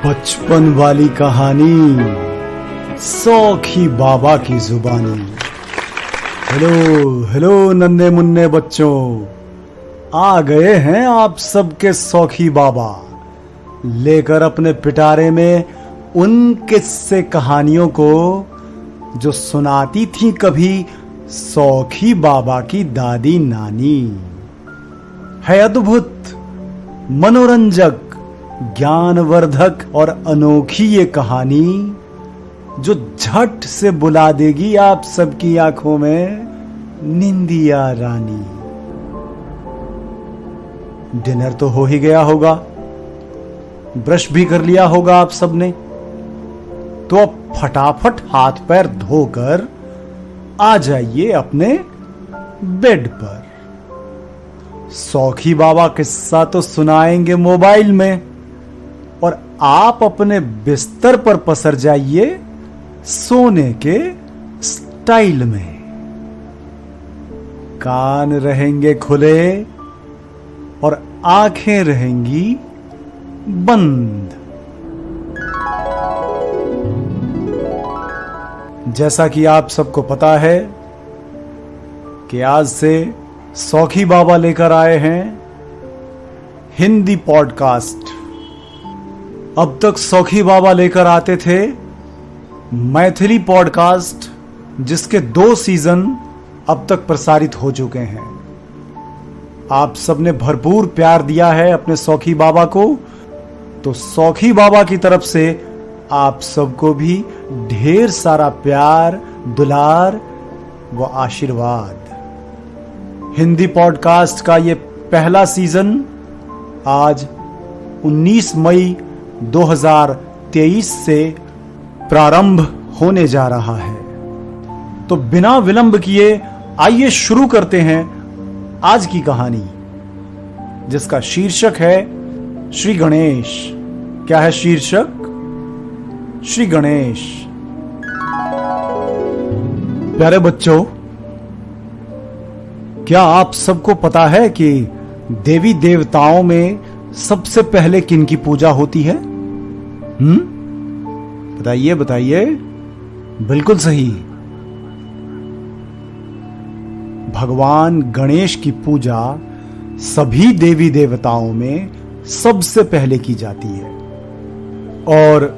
बचपन वाली कहानी सौखी बाबा की जुबानी। हेलो हेलो नन्हे मुन्ने बच्चों, आ गए हैं आप सबके सौखी बाबा, लेकर अपने पिटारे में उन किस्से कहानियों को जो सुनाती थी कभी सौखी बाबा की दादी नानी। है अद्भुत, मनोरंजक, ज्ञानवर्धक और अनोखी ये कहानी जो झट से बुला देगी आप सबकी आंखों में निंदिया रानी। डिनर तो हो ही गया होगा, ब्रश भी कर लिया होगा आप सबने, तो अब फटाफट हाथ पैर धोकर आ जाइए अपने बेड पर। सौखी बाबा किस्सा तो सुनाएंगे मोबाइल में, और आप अपने बिस्तर पर पसर जाइए सोने के स्टाइल में। कान रहेंगे खुले और आंखें रहेंगी बंद। जैसा कि आप सबको पता है कि आज से सौखी बाबा लेकर आए हैं हिंदी पॉडकास्ट। अब तक सौखी बाबा लेकर आते थे मैथिली पॉडकास्ट, जिसके 2 सीजन अब तक प्रसारित हो चुके हैं। आप सबने भरपूर प्यार दिया है अपने सौखी बाबा को, तो सौखी बाबा की तरफ से आप सबको भी ढेर सारा प्यार, दुलार व आशीर्वाद। हिंदी पॉडकास्ट का ये पहला सीजन आज 19 मई 2023 से प्रारंभ होने जा रहा है। तो बिना विलंब किए आइए शुरू करते हैं आज की कहानी, जिसका शीर्षक है श्री गणेश। क्या है शीर्षक? श्री गणेश। प्यारे बच्चों, क्या आप सबको पता है कि देवी देवताओं में सबसे पहले किनकी पूजा होती है? बताइए बताइए। बिल्कुल सही, भगवान गणेश की पूजा सभी देवी देवताओं में सबसे पहले की जाती है। और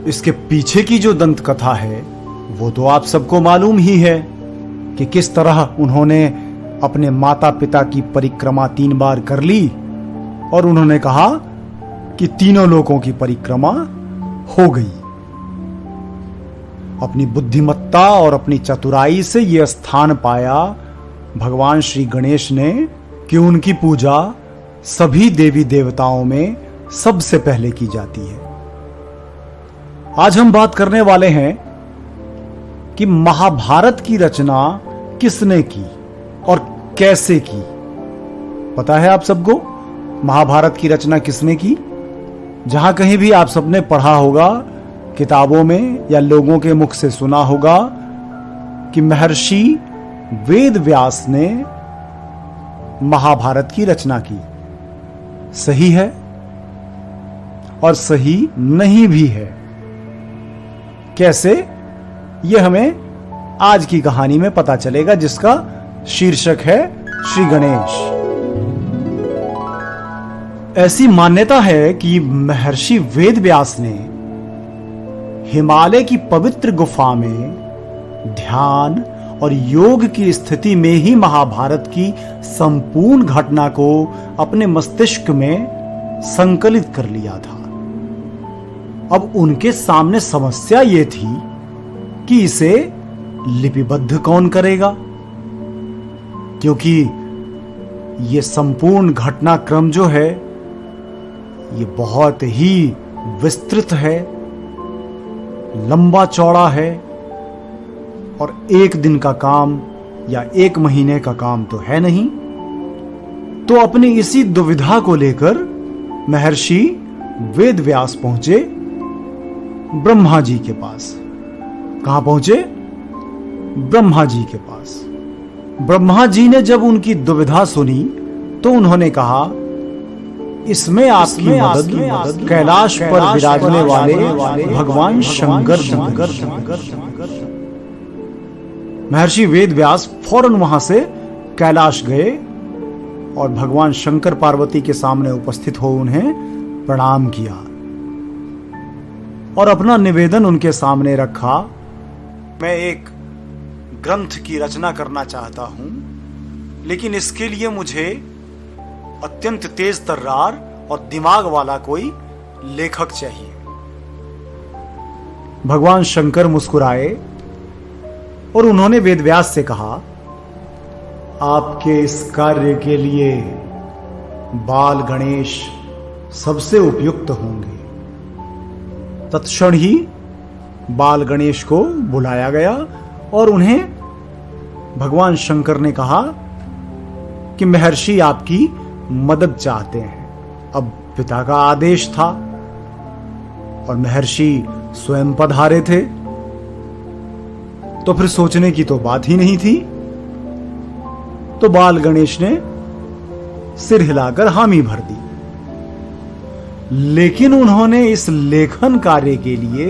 इसके पीछे की जो दंत कथा है वो तो आप सबको मालूम ही है कि किस तरह उन्होंने अपने माता पिता की परिक्रमा 3 बार कर ली और उन्होंने कहा कि तीनों लोकों की परिक्रमा हो गई। अपनी बुद्धिमत्ता और अपनी चतुराई से यह स्थान पाया भगवान श्री गणेश ने कि उनकी पूजा सभी देवी देवताओं में सबसे पहले की जाती है। आज हम बात करने वाले हैं कि महाभारत की रचना किसने की और कैसे की। पता है आप सबको महाभारत की रचना किसने की? जहां कहीं भी आप सबने पढ़ा होगा किताबों में या लोगों के मुख से सुना होगा कि महर्षि वेद व्यास ने महाभारत की रचना की। सही है और सही नहीं भी है। कैसे? यह हमें आज की कहानी में पता चलेगा, जिसका शीर्षक है श्री गणेश। ऐसी मान्यता है कि महर्षि वेद व्यास ने हिमालय की पवित्र गुफा में ध्यान और योग की स्थिति में ही महाभारत की संपूर्ण घटना को अपने मस्तिष्क में संकलित कर लिया था। अब उनके सामने समस्या यह थी कि इसे लिपिबद्ध कौन करेगा, क्योंकि यह संपूर्ण घटनाक्रम जो है ये बहुत ही विस्तृत है, लंबा चौड़ा है और एक दिन का काम या 1 महीने का काम तो है नहीं। तो अपनी इसी दुविधा को लेकर महर्षि वेद व्यास पहुंचे ब्रह्मा जी के पास। कहां पहुंचे? ब्रह्मा जी के पास। ब्रह्मा जी ने जब उनकी दुविधा सुनी तो उन्होंने कहा इसमें आपकी मदद कैलाश पर विराजने वाले भगवान शंकर। महर्षि वेदव्यास फौरन वहां से कैलाश गए और भगवान शंकर पार्वती के सामने उपस्थित हो उन्हें प्रणाम किया और अपना निवेदन उनके सामने रखा। मैं एक ग्रंथ की रचना करना चाहता हूं, लेकिन इसके लिए मुझे अत्यंत तेज तर्रार और दिमाग वाला कोई लेखक चाहिए। भगवान शंकर मुस्कुराए और उन्होंने वेदव्यास से कहा, आपके इस कार्य के लिए बाल गणेश सबसे उपयुक्त होंगे। तत्क्षण ही बाल गणेश को बुलाया गया और उन्हें भगवान शंकर ने कहा कि महर्षि आपकी मदद चाहते हैं। अब पिता का आदेश था और महर्षि स्वयं पधारे थे, तो फिर सोचने की तो बात ही नहीं थी। तो बाल गणेश ने सिर हिलाकर हामी भर दी, लेकिन उन्होंने इस लेखन कार्य के लिए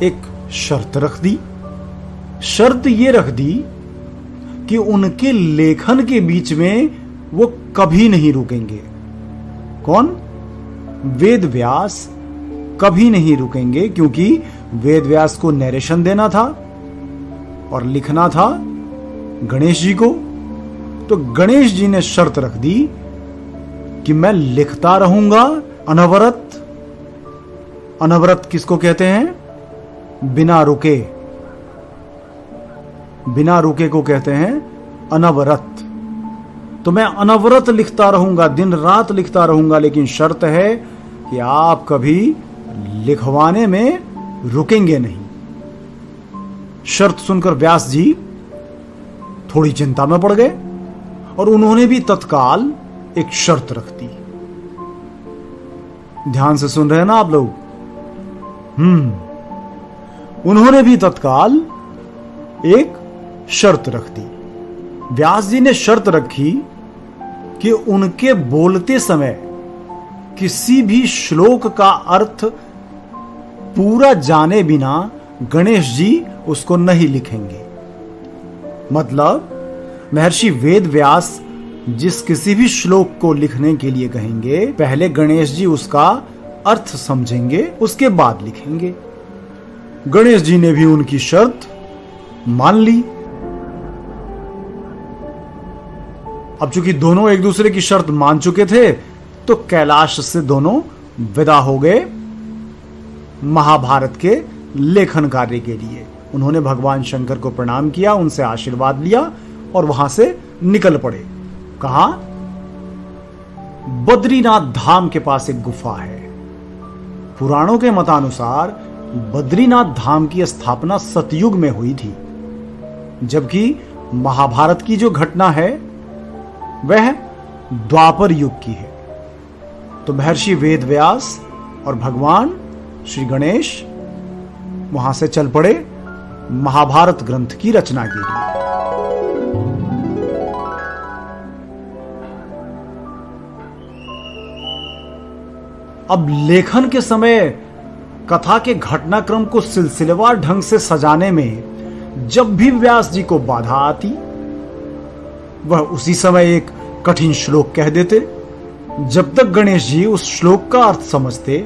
एक शर्त रख दी। शर्त यह रख दी कि उनके लेखन के बीच में वो कभी नहीं रुकेंगे। कौन? वेदव्यास कभी नहीं रुकेंगे, क्योंकि वेदव्यास को नरेशन देना था और लिखना था गणेश जी को। तो गणेश जी ने शर्त रख दी कि मैं लिखता रहूंगा अनवरत। अनवरत किसको कहते हैं? बिना रुके। बिना रुके को कहते हैं अनवरत। तो मैं अनवरत लिखता रहूंगा, दिन रात लिखता रहूंगा, लेकिन शर्त है कि आप कभी लिखवाने में रुकेंगे नहीं। शर्त सुनकर व्यास जी थोड़ी चिंता में पड़ गए और उन्होंने भी तत्काल एक शर्त रख दी। ध्यान से सुन रहे हैं ना आप लोग? उन्होंने भी तत्काल एक शर्त रख दी। व्यास जी ने शर्त रखी कि उनके बोलते समय किसी भी श्लोक का अर्थ पूरा जाने बिना गणेश जी उसको नहीं लिखेंगे। मतलब महर्षि वेदव्यास जिस किसी भी श्लोक को लिखने के लिए कहेंगे, पहले गणेश जी उसका अर्थ समझेंगे, उसके बाद लिखेंगे। गणेश जी ने भी उनकी शर्त मान ली। अब चूंकि दोनों एक दूसरे की शर्त मान चुके थे, तो कैलाश से दोनों विदा हो गए महाभारत के लेखन कार्य के लिए। उन्होंने भगवान शंकर को प्रणाम किया, उनसे आशीर्वाद लिया और वहां से निकल पड़े। कहां? बद्रीनाथ धाम के पास एक गुफा है। पुराणों के मतानुसार बद्रीनाथ धाम की स्थापना सतयुग में हुई थी, जबकि महाभारत की जो घटना है वह द्वापर युग की है। तो महर्षि वेदव्यास और भगवान श्री गणेश वहां से चल पड़े महाभारत ग्रंथ की रचना के लिए। अब लेखन के समय कथा के घटनाक्रम को सिलसिलेवार ढंग से सजाने में जब भी व्यास जी को बाधा आती, वह उसी समय एक कठिन श्लोक कह देते। जब तक गणेश जी उस श्लोक का अर्थ समझते,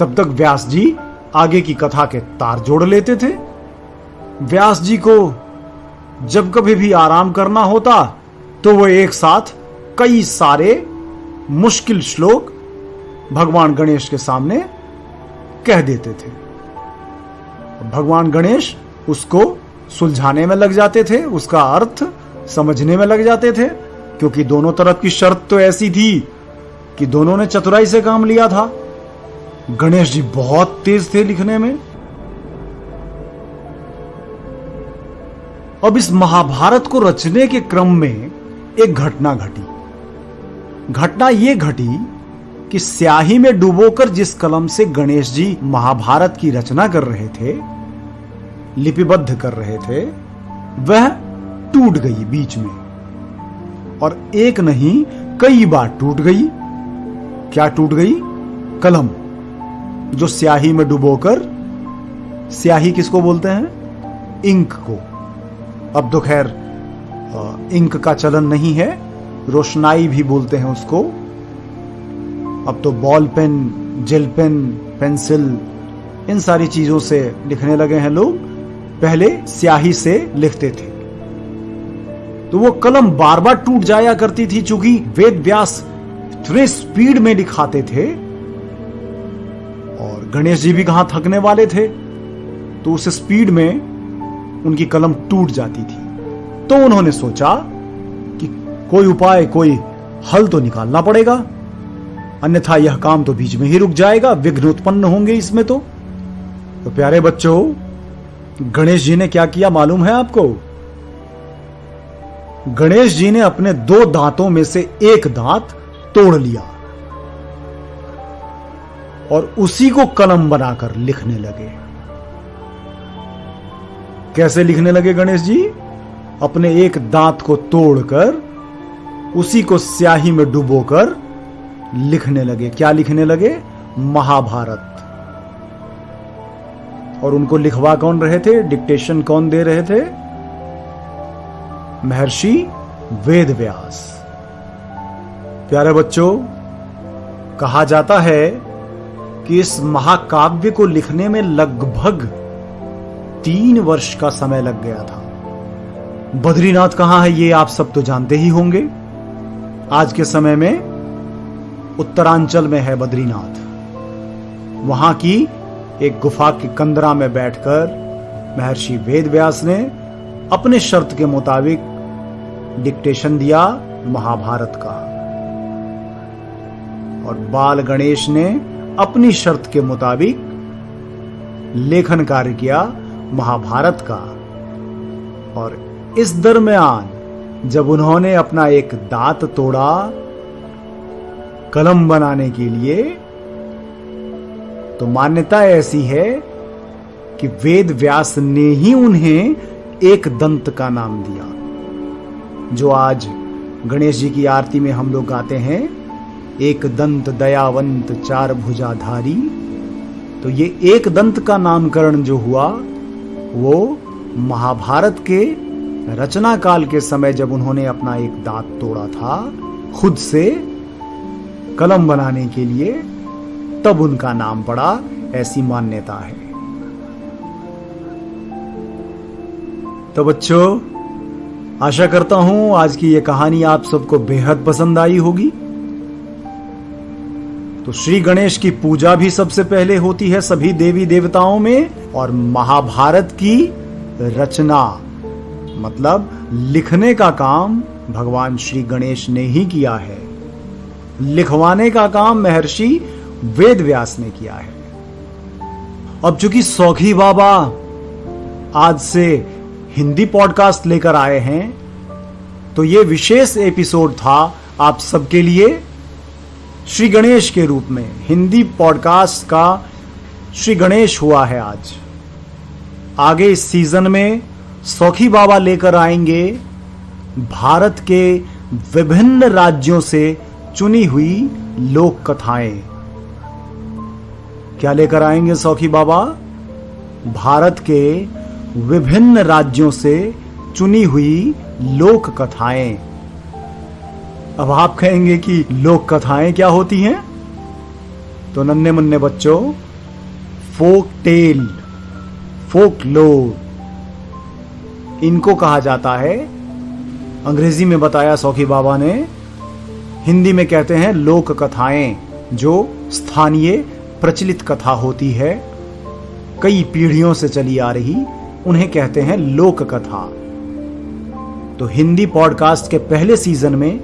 तब तक व्यास जी आगे की कथा के तार जोड़ लेते थे। व्यास जी को जब कभी भी आराम करना होता, तो वह एक साथ कई सारे मुश्किल श्लोक भगवान गणेश के सामने कह देते थे। भगवान गणेश उसको सुलझाने में लग जाते थे, उसका अर्थ समझने में लग जाते थे, क्योंकि दोनों तरफ की शर्त तो ऐसी थी कि दोनों ने चतुराई से काम लिया था। गणेश जी बहुत तेज थे लिखने में। अब इस महाभारत को रचने के क्रम में एक घटना घटी। घटना यह घटी कि स्याही में डुबोकर जिस कलम से गणेश जी महाभारत की रचना कर रहे थे, लिपिबद्ध कर रहे थे, वह टूट गई बीच में। और एक नहीं कई बार टूट गई। क्या टूट गई? कलम, जो स्याही में डुबोकर, स्याही किसको बोलते हैं? इंक को। अब तो खैर इंक का चलन नहीं है, रोशनाई भी बोलते हैं उसको। अब तो ball pen, gel pen, pencil, इन सारी चीजों से लिखने लगे हैं लोग। पहले स्याही से लिखते थे तो वो कलम बार बार टूट जाया करती थी, चूंकि वेद व्यास इतने स्पीड में लिखाते थे और गणेश जी भी कहां थकने वाले थे, तो उस स्पीड में उनकी कलम टूट जाती थी। तो उन्होंने सोचा कि कोई उपाय, कोई हल तो निकालना पड़ेगा, अन्यथा यह काम तो बीच में ही रुक जाएगा, विघ्न उत्पन्न होंगे इसमें। तो प्यारे बच्चों, गणेश जी ने क्या किया मालूम है आपको? गणेश जी ने अपने 2 दांतों में से एक दांत तोड़ लिया और उसी को कलम बनाकर लिखने लगे। कैसे लिखने लगे गणेश जी? अपने एक दांत को तोड़कर उसी को स्याही में डुबोकर लिखने लगे। क्या लिखने लगे? महाभारत। और उनको लिखवा कौन रहे थे? डिक्टेशन कौन दे रहे थे? महर्षि वेद व्यास। प्यारे बच्चों, कहा जाता है कि इस महाकाव्य को लिखने में लगभग 3 वर्ष का समय लग गया था। बद्रीनाथ कहां है ये आप सब तो जानते ही होंगे। आज के समय में उत्तरांचल में है बद्रीनाथ। वहां की एक गुफा के कंदरा में बैठकर महर्षि वेद व्यास ने अपने शर्त के मुताबिक डिक्टेशन दिया महाभारत का, और बाल गणेश ने अपनी शर्त के मुताबिक लेखन कार्य किया महाभारत का। और इस दरमियान जब उन्होंने अपना एक दांत तोड़ा कलम बनाने के लिए, तो मान्यता ऐसी है कि वेद व्यास ने ही उन्हें एक दंत का नाम दिया, जो आज गणेश जी की आरती में हम लोग गाते हैं, एक दंत दयावंत चार भुजाधारी। तो ये एक दंत का नामकरण जो हुआ वो महाभारत के रचना काल के समय जब उन्होंने अपना एक दांत तोड़ा था खुद से कलम बनाने के लिए, तब उनका नाम पड़ा, ऐसी मान्यता है। तो बच्चों, आशा करता हूं आज की यह कहानी आप सबको बेहद पसंद आई होगी। तो श्री गणेश की पूजा भी सबसे पहले होती है सभी देवी देवताओं में, और महाभारत की रचना मतलब लिखने का काम भगवान श्री गणेश ने ही किया है। लिखवाने का काम महर्षि वेद व्यास ने किया है। अब चूंकि सौखी बाबा आज से हिंदी पॉडकास्ट लेकर आए हैं, तो ये विशेष एपिसोड था आप सबके लिए श्री गणेश के रूप में। हिंदी पॉडकास्ट का श्री गणेश हुआ है आज। आगे इस सीजन में सौखी बाबा लेकर आएंगे भारत के विभिन्न राज्यों से चुनी हुई लोक कथाएं। क्या लेकर आएंगे सौखी बाबा? भारत के विभिन्न राज्यों से चुनी हुई लोक कथाएं। अब आप कहेंगे कि लोक कथाएं क्या होती हैं? तो नन्हे मुन्ने बच्चों, फोक टेल, फोकलोर, इनको कहा जाता है। अंग्रेजी में बताया सौखी बाबा ने, हिंदी में कहते हैं लोक कथाएं, जो स्थानीय प्रचलित कथा होती है, कई पीढ़ियों से चली आ रही, उन्हें कहते हैं लोक कथा। तो हिंदी पॉडकास्ट के पहले सीजन में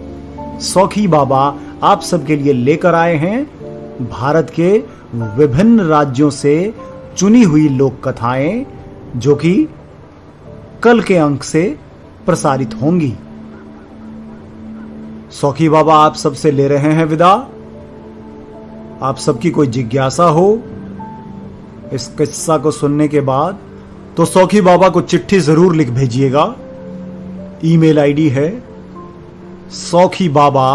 सौखी बाबा आप सबके लिए लेकर आए हैं भारत के विभिन्न राज्यों से चुनी हुई लोक कथाएं, जो कि कल के अंक से प्रसारित होंगी। सौखी बाबा आप सबसे ले रहे हैं विदा। आप सबकी कोई जिज्ञासा हो इस किस्सा को सुनने के बाद, तो सौखी बाबा को चिट्ठी जरूर लिख भेजिएगा। ईमेल आईडी है SaukhiBaba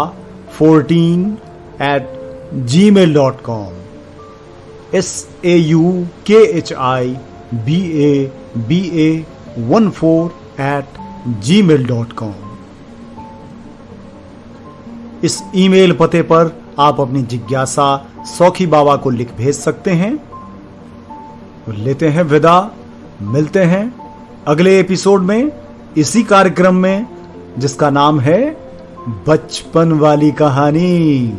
saukhibaba14@gmail.com saukhibaba14@gmail.com। इस ईमेल पते पर आप अपनी जिज्ञासा सौखी बाबा को लिख भेज सकते हैं। तो लेते हैं विदा, मिलते हैं अगले एपिसोड में इसी कार्यक्रम में जिसका नाम है बचपन वाली कहानी,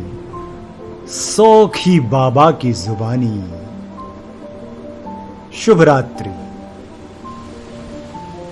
सौखी बाबा की जुबानी। शुभ रात्रि।